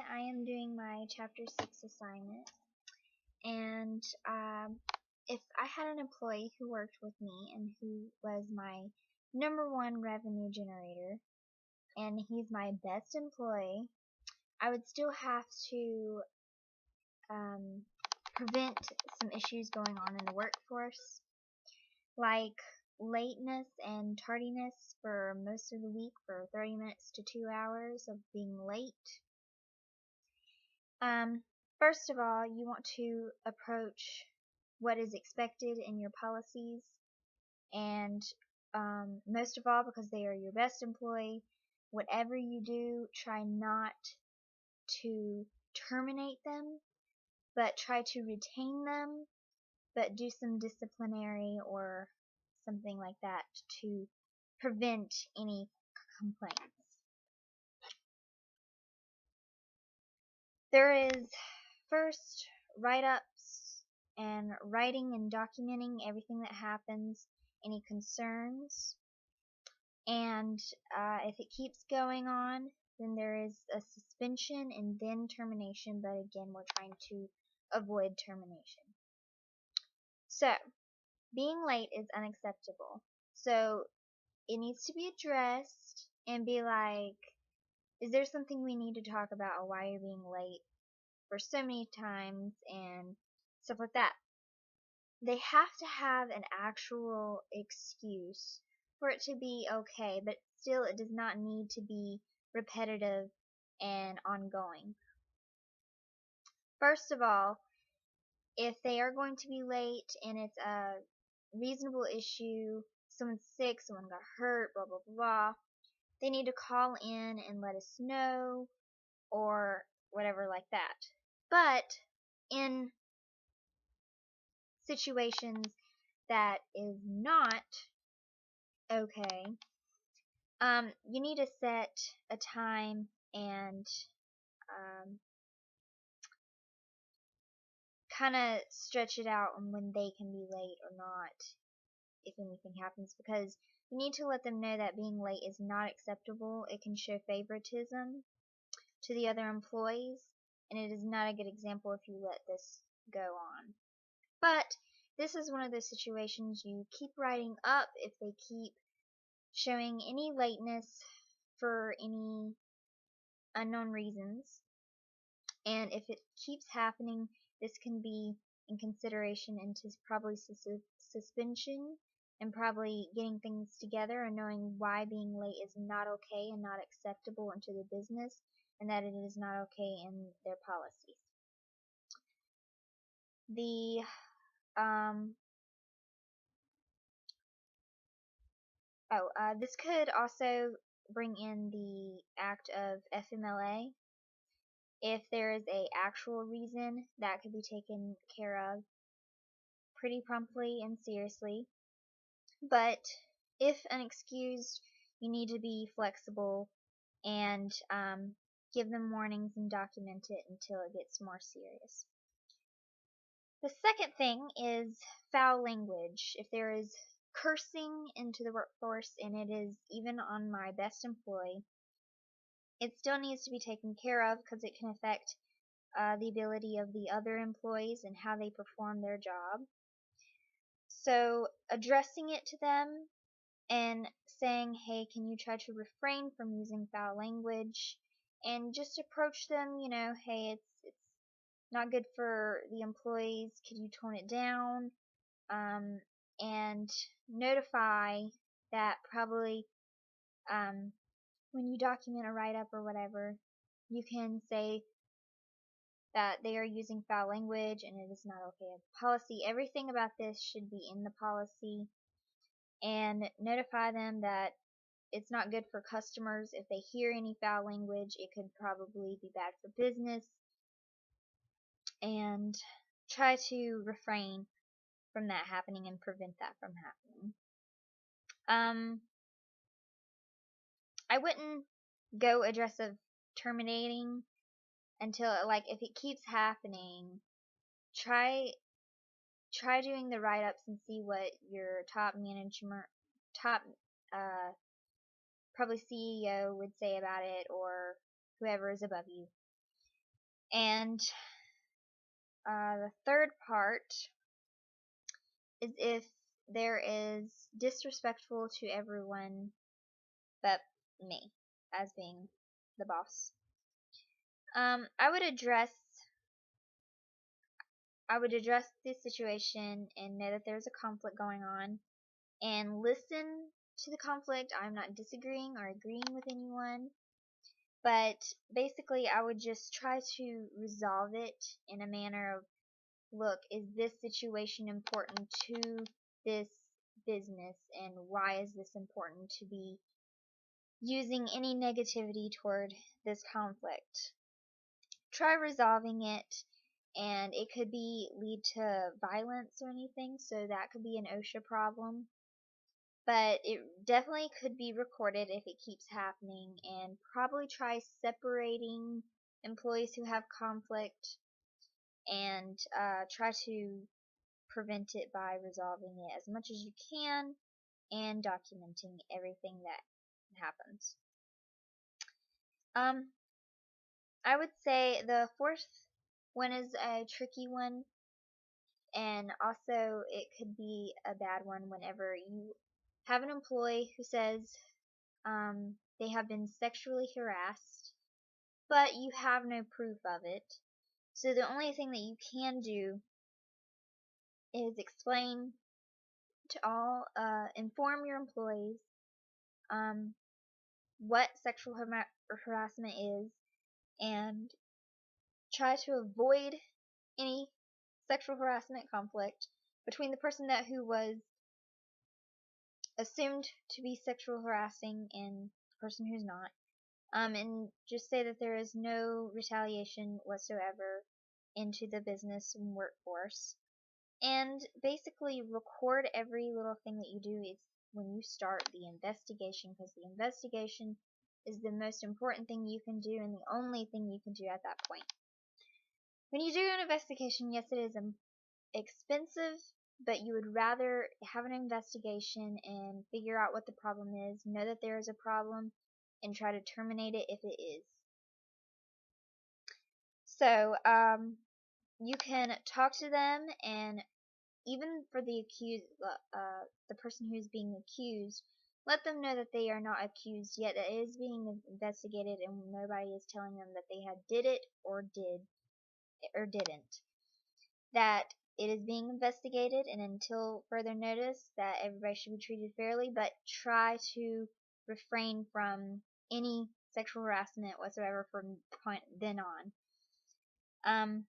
I am doing my Chapter 6 assignment, and if I had an employee who worked with me and who was my #1 revenue generator, and he's my best employee, I would still have to prevent some issues going on in the workforce, like lateness and tardiness for most of the week, for 30 minutes to 2 hours of being late. First of all, you want to approach what is expected in your policies, and most of all, because they are your best employee, whatever you do, try not to terminate them, but try to retain them, but do some disciplinary or something like that to prevent any complaints. There is first write-ups and writing and documenting everything that happens, any concerns, and if it keeps going on, then there is a suspension and then termination, but again, we're trying to avoid termination. So, being late is unacceptable. So, it needs to be addressed and be like, is there something we need to talk about, or why you're being late for so many times and stuff like that. They have to have an actual excuse for it to be okay, but still it does not need to be repetitive and ongoing. First of all, if they are going to be late and it's a reasonable issue, someone's sick, someone got hurt, blah blah blah, they need to call in and let us know, or whatever like that. But in situations that is not okay, you need to set a time and kind of stretch it out on when they can be late or not if anything happens, because you need to let them know that being late is not acceptable. It can show favoritism to the other employees, and it is not a good example if you let this go on. But this is one of those situations you keep writing up if they keep showing any lateness for any unknown reasons. And if it keeps happening, this can be in consideration into probably suspension and probably getting things together and knowing why being late is not okay and not acceptable into the business, and that it is not okay in their policies. This could also bring in the act of FMLA. If there is a actual reason, that could be taken care of pretty promptly and seriously. But if unexcused, you need to be flexible and give them warnings and document it until it gets more serious. The second thing is foul language. If there is cursing into the workforce, and it is even on my best employee, it still needs to be taken care of because it can affect the ability of the other employees and how they perform their job. So addressing it to them and saying, hey, can you try to refrain from using foul language, and just approach them, hey, it's not good for the employees, could you tone it down, and notify that probably when you document a write-up or whatever, you can say that they are using foul language and it is not okay. Policy, everything about this should be in the policy, and notify them that it's not good for customers. If they hear any foul language, it could probably be bad for business, and try to refrain from that happening and prevent that from happening. I wouldn't go aggressive terminating until, like, if it keeps happening, try doing the write-ups and see what your top probably CEO would say about it, or whoever is above you. And the third part is if there is disrespectful to everyone but me as being the boss. I would address the situation and know that there's a conflict going on and listen to the conflict. I'm not disagreeing or agreeing with anyone, but basically I would just try to resolve it in a manner of, look, is this situation important to this business, and why is this important to be using any negativity toward this conflict? Try resolving it, and it could be lead to violence or anything, so that could be an OSHA problem. But it definitely could be recorded if it keeps happening, and probably try separating employees who have conflict, and try to prevent it by resolving it as much as you can and documenting everything that happens. I would say the fourth one is a tricky one, and also it could be a bad one whenever you have an employee who says they have been sexually harassed, but you have no proof of it. So the only thing that you can do is explain to all, inform your employees what sexual harassment is, and try to avoid any sexual harassment conflict between the person who was assumed to be sexual harassing and the person who's not. And just say that there is no retaliation whatsoever into the business and workforce. And basically record every little thing that you do is when you start the investigation, because the investigation is the most important thing you can do and the only thing you can do at that point. When you do an investigation, yes, it is expensive, but you would rather have an investigation and figure out what the problem is, know that there is a problem, and try to terminate it if it is. So, you can talk to them, and even for the the person who's being accused, let them know that they are not accused yet. It is being investigated, and nobody is telling them that they did it or didn't. That it is being investigated, and until further notice, that everybody should be treated fairly, but try to refrain from any sexual harassment whatsoever from then on.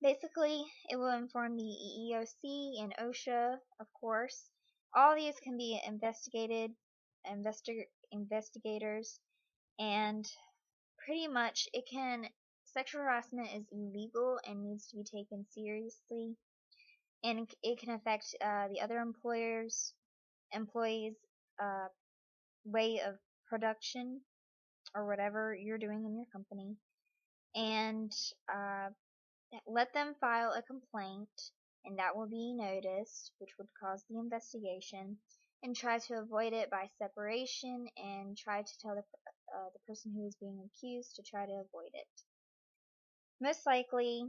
Basically, it will inform the EEOC and OSHA, of course. All these can be investigators, and pretty much sexual harassment is illegal and needs to be taken seriously, and it can affect the other employees' way of production or whatever you're doing in your company, and let them file a complaint, and that will be noticed, which would cause the investigation, and try to avoid it by separation, and try to tell the person who is being accused to try to avoid it. Most likely,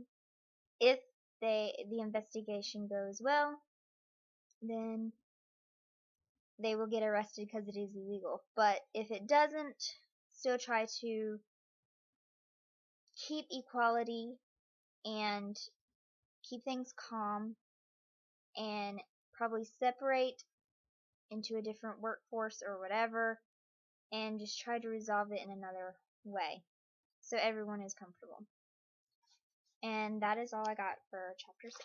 if the investigation goes well, then they will get arrested because it is illegal. But if it doesn't, still try to keep equality and keep things calm, and probably separate into a different workforce or whatever, and just try to resolve it in another way so everyone is comfortable. And that is all I got for chapter 6.